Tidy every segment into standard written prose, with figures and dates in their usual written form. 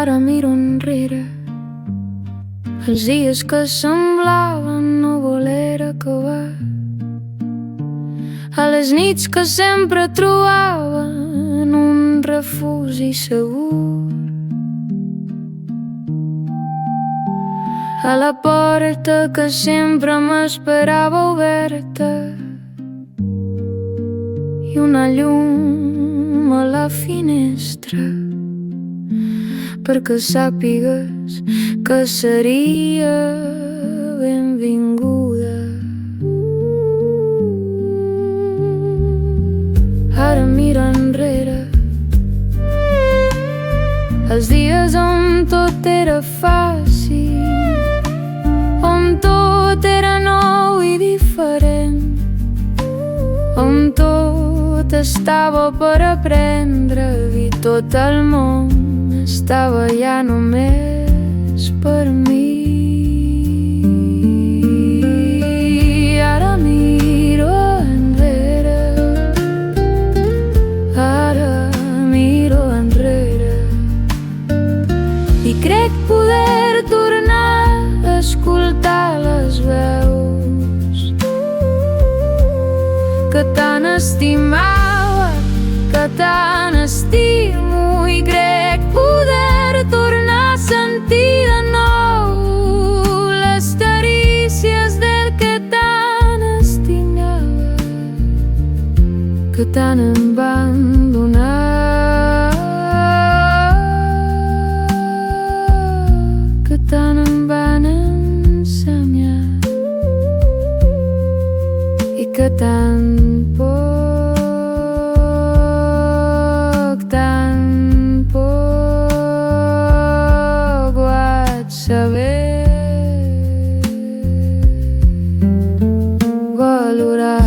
Ara miro enrere els dies que semblaven no voler acabar, a les nits que sempre trobaven un refugi segur, a la porta que sempre m'esperava oberta i una llum a la finestra perquè sàpigues que seria benvinguda. Ara mira enrere els dies on tot era fàcil, on tot era nou i diferent, on tot estava per aprendre i tot el món estava ja només per mi. Ara miro enrere, ara miro enrere i crec poder tornar a escoltar les veus que tant estimava, que tant estimo, i crec poder tornar a sentir de nou les carícies del que tant estimava, que tant em van donar, que tant em van ensenyar i que tan poc vaig saber valorar.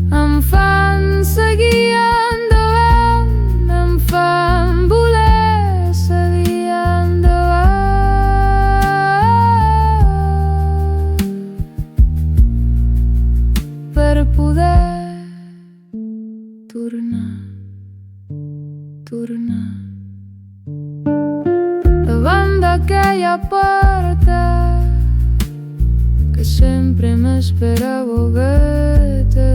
Em fan seguir endavant, em fan voler seguir endavant per poder tornar davant d'aquella porta que sempre m'esperava oberta.